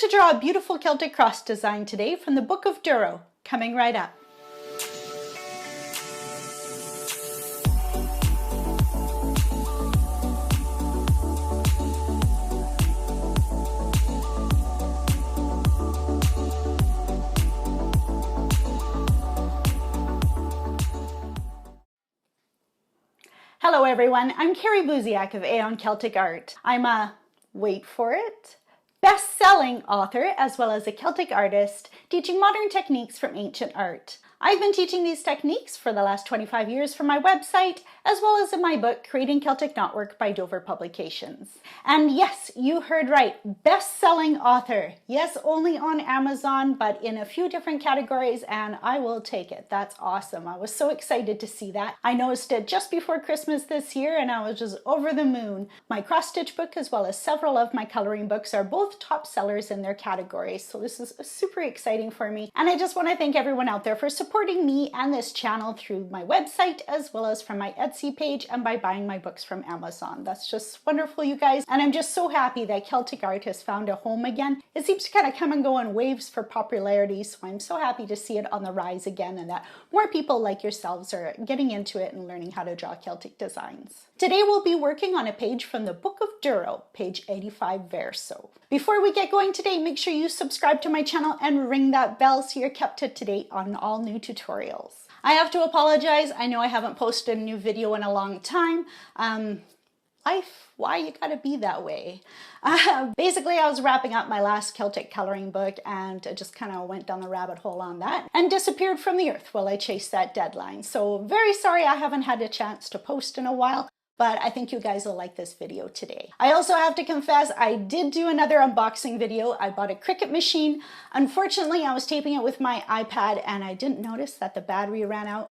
to draw a beautiful Celtic cross design today from the Book of Durrow, coming right up. Hello everyone, I'm Carrie Buziak of AON Celtic Art. I'm a, wait for it, best-selling author as well as a Celtic artist teaching modern techniques from ancient art. I've been teaching these techniques for the last 25 years for my website as well as in my book, Creating Celtic Knotwork by Dover Publications. And yes, you heard right, best-selling author. Yes, only on Amazon, but in a few different categories, and I will take it. That's awesome. I was so excited to see that. I noticed it just before Christmas this year, and I was just over the moon. My cross-stitch book as well as several of my coloring books are both top sellers in their categories, so this is super exciting for me. And I just want to thank everyone out there for supporting me and this channel through my website as well as from my Etsy page and by buying my books from Amazon. That's just wonderful, you guys. And I'm just so happy that Celtic art has found a home again. It seems to kind of come and go in waves for popularity, so I'm so happy to see it on the rise again and that more people like yourselves are getting into it and learning how to draw Celtic designs. Today we'll be working on a page from the Book of Durrow, page 85 verso. Before we get going today, make sure you subscribe to my channel and ring that bell so you're kept up to date on all new tutorials. I have to apologize. I know I haven't posted a new video in a long time. Life, why you gotta be that way? Basically, I was wrapping up my last Celtic coloring book and I just kind of went down the rabbit hole on that and disappeared from the earth while I chased that deadline. So very sorry I haven't had a chance to post in a while, but I think you guys will like this video today. I also have to confess, I did do another unboxing video. I bought a Cricut machine. Unfortunately, I was taping it with my iPad and I didn't notice that the battery ran out.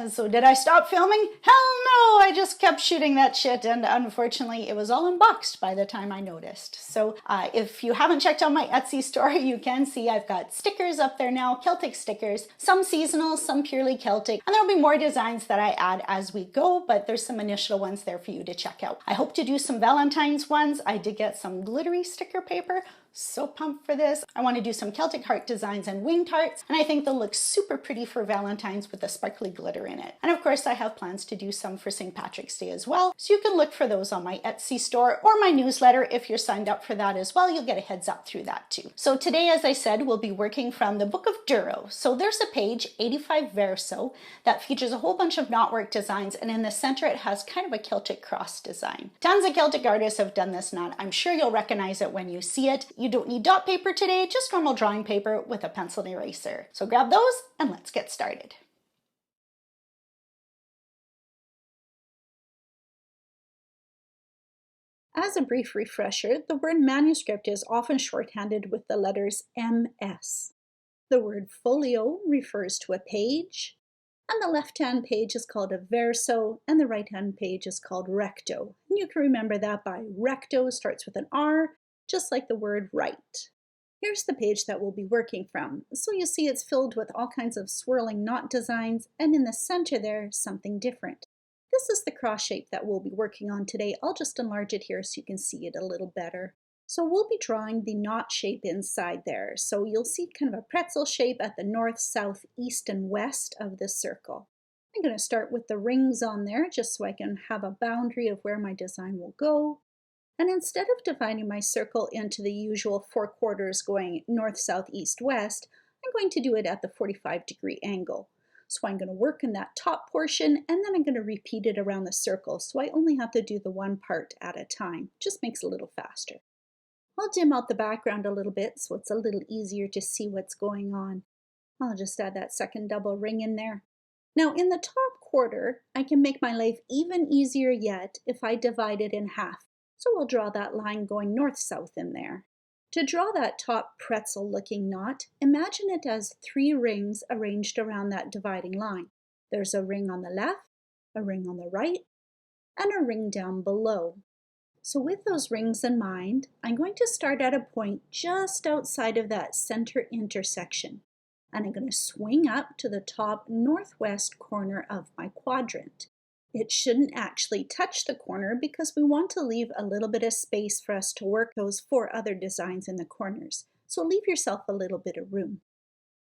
So did I stop filming? Hell no, I just kept shooting that shit and unfortunately it was all unboxed by the time I noticed. So if you haven't checked out my Etsy store, you can see I've got stickers up there now, Celtic stickers, some seasonal, some purely Celtic, and there'll be more designs that I add as we go, but there's some initial ones there for you to check out. I hope to do some Valentine's ones. I did get some glittery sticker paper. So pumped for this. I want to do some Celtic heart designs and winged hearts, and I think they'll look super pretty for Valentine's with the sparkly glitter in it. And of course, I have plans to do some for St. Patrick's Day as well, so you can look for those on my Etsy store or my newsletter. If you're signed up for that as well, you'll get a heads up through that too. So today, as I said, we'll be working from the Book of Durrow. So there's a page, 85 verso, that features a whole bunch of knotwork designs, and in the center it has kind of a Celtic cross design. Tons of Celtic artists have done this knot. I'm sure you'll recognize it when you see it. You don't need dot paper today, just normal drawing paper with a pencil and eraser. So grab those and let's get started. As a brief refresher, the word manuscript is often shorthanded with the letters MS. The word folio refers to a page, and the left-hand page is called a verso, and the right-hand page is called recto. And you can remember that by recto starts with an R, just like the word right. Here's the page that we'll be working from. So you see it's filled with all kinds of swirling knot designs, and in the center there, something different. This is the cross shape that we'll be working on today. I'll just enlarge it here so you can see it a little better. So we'll be drawing the knot shape inside there. So you'll see kind of a pretzel shape at the north, south, east, and west of the circle. I'm going to start with the rings on there just so I can have a boundary of where my design will go. And instead of dividing my circle into the usual 4 quarters going north, south, east, west, I'm going to do it at the 45-degree angle. So I'm going to work in that top portion and then I'm going to repeat it around the circle. So I only have to do the one part at a time. Just makes it a little faster. I'll dim out the background a little bit so it's a little easier to see what's going on. I'll just add that second double ring in there. Now in the top quarter, I can make my life even easier yet if I divide it in half. So we'll draw that line going north-south in there. To draw that top pretzel-looking knot, imagine it as 3 rings arranged around that dividing line. There's a ring on the left, a ring on the right, and a ring down below. So with those rings in mind, I'm going to start at a point just outside of that center intersection. And I'm going to swing up to the top northwest corner of my quadrant. It shouldn't actually touch the corner because we want to leave a little bit of space for us to work those 4 other designs in the corners. so leave yourself a little bit of room.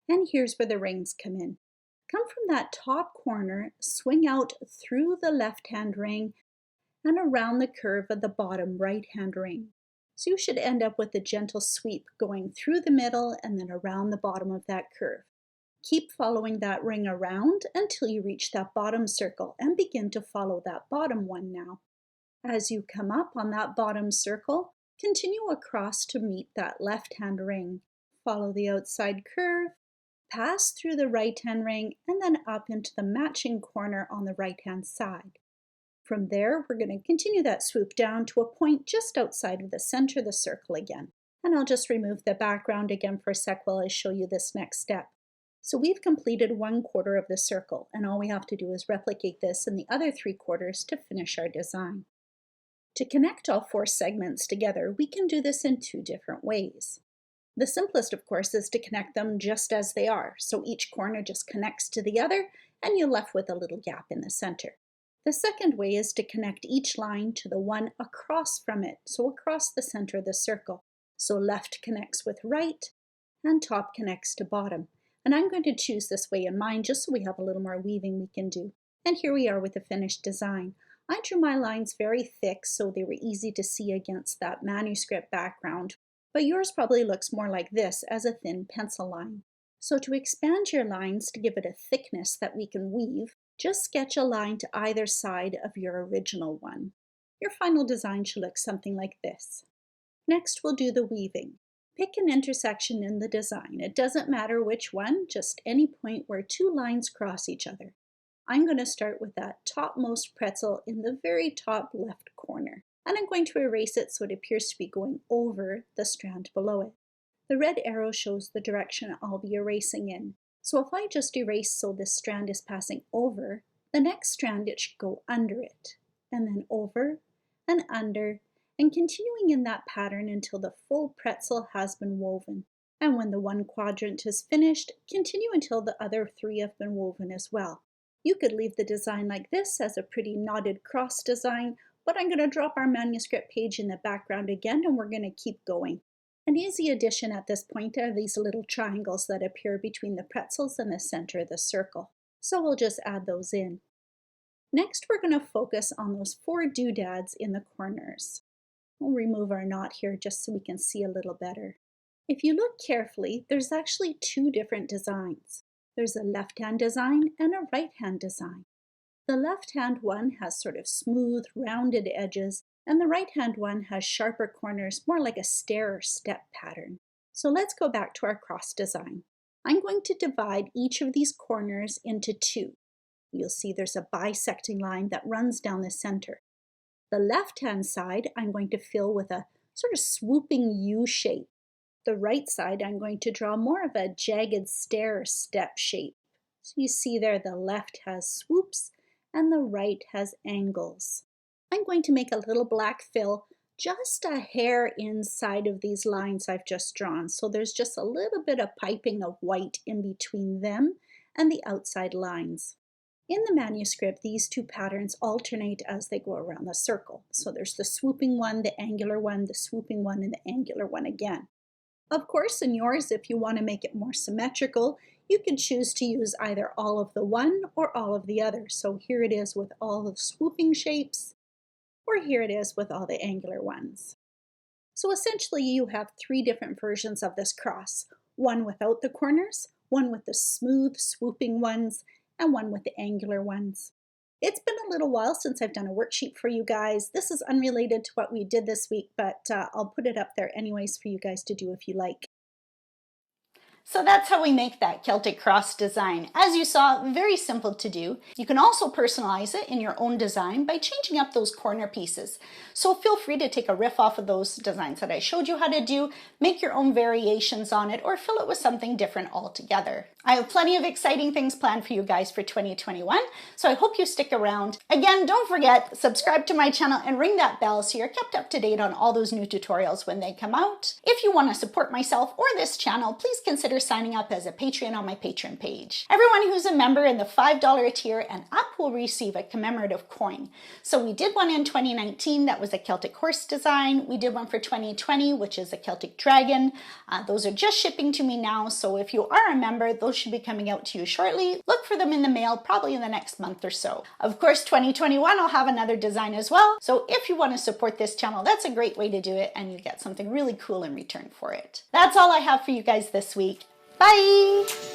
And here's where the rings come in. Come from that top corner, swing out through the left-hand ring and around the curve of the bottom right-hand ring. So you should end up with a gentle sweep going through the middle and then around the bottom of that curve. Keep following that ring around until you reach that bottom circle and begin to follow that bottom one now. As you come up on that bottom circle, continue across to meet that left-hand ring. Follow the outside curve, pass through the right-hand ring, and then up into the matching corner on the right-hand side. From there, we're going to continue that swoop down to a point just outside of the center of the circle again. And I'll just remove the background again for a sec while I show you this next step. So we've completed 1/4 of the circle, and all we have to do is replicate this in the other 3/4 to finish our design. To connect all 4 segments together, we can do this in 2 different ways. The simplest, of course, is to connect them just as they are. So each corner just connects to the other, and you're left with a little gap in the center. The second way is to connect each line to the one across from it, so across the center of the circle. So left connects with right, and top connects to bottom. And I'm going to choose this way in mind just so we have a little more weaving we can do. And here we are with the finished design. I drew my lines very thick so they were easy to see against that manuscript background, but yours probably looks more like this as a thin pencil line. So to expand your lines to give it a thickness that we can weave, just sketch a line to either side of your original one. Your final design should look something like this. Next, we'll do the weaving. Pick an intersection in the design. It doesn't matter which one, just any point where 2 lines cross each other. I'm going to start with that topmost pretzel in the very top left corner, and I'm going to erase it so it appears to be going over the strand below it. The red arrow shows the direction I'll be erasing in. So if I just erase so this strand is passing over, the next strand it should go under it, and then over and under, and continuing in that pattern until the full pretzel has been woven. And when the one quadrant is finished, continue until the other 3 have been woven as well. You could leave the design like this as a pretty knotted cross design, but I'm going to drop our manuscript page in the background again and we're going to keep going. An easy addition at this point are these little triangles that appear between the pretzels and the center of the circle. So we'll just add those in. Next, we're going to focus on those 4 doodads in the corners. We'll remove our knot here just so we can see a little better. If you look carefully, there's actually 2 different designs. There's a left-hand design and a right-hand design. The left-hand one has sort of smooth, rounded edges, and the right-hand one has sharper corners, more like a stair or step pattern. So let's go back to our cross design. I'm going to divide each of these corners into 2. You'll see there's a bisecting line that runs down the center. The left-hand side I'm going to fill with a sort of swooping U shape. The right side I'm going to draw more of a jagged stair or step shape. So you see there the left has swoops and the right has angles. I'm going to make a little black fill just a hair inside of these lines I've just drawn. So there's just a little bit of piping of white in between them and the outside lines. In the manuscript, these 2 patterns alternate as they go around the circle. So there's the swooping one, the angular one, the swooping one, and the angular one again. Of course, in yours, if you want to make it more symmetrical, you can choose to use either all of the one or all of the other. So here it is with all the swooping shapes, or here it is with all the angular ones. So essentially you have 3 different versions of this cross. One without the corners, one with the smooth swooping ones, and one with the angular ones. It's been a little while since I've done a worksheet for you guys. This is unrelated to what we did this week, but I'll put it up there anyways for you guys to do if you like. So that's how we make that Celtic cross design. As you saw, very simple to do. You can also personalize it in your own design by changing up those corner pieces. So feel free to take a riff off of those designs that I showed you how to do, make your own variations on it, or fill it with something different altogether. I have plenty of exciting things planned for you guys for 2021, so I hope you stick around. Again, don't forget, subscribe to my channel and ring that bell so you're kept up to date on all those new tutorials when they come out. If you want to support myself or this channel, please consider consider signing up as a Patreon on my Patreon page. Everyone who's a member in the $5 tier and up will receive a commemorative coin. So we did one in 2019 that was a Celtic horse design. We did one for 2020, which is a Celtic dragon. Those are just shipping to me now, so if you are a member, those should be coming out to you shortly. Look for them in the mail probably in the next month or so. Of course, 2021 I'll have another design as well, so if you want to support this channel, that's a great way to do it, and you get something really cool in return for it. That's all I have for you guys this week. Bye!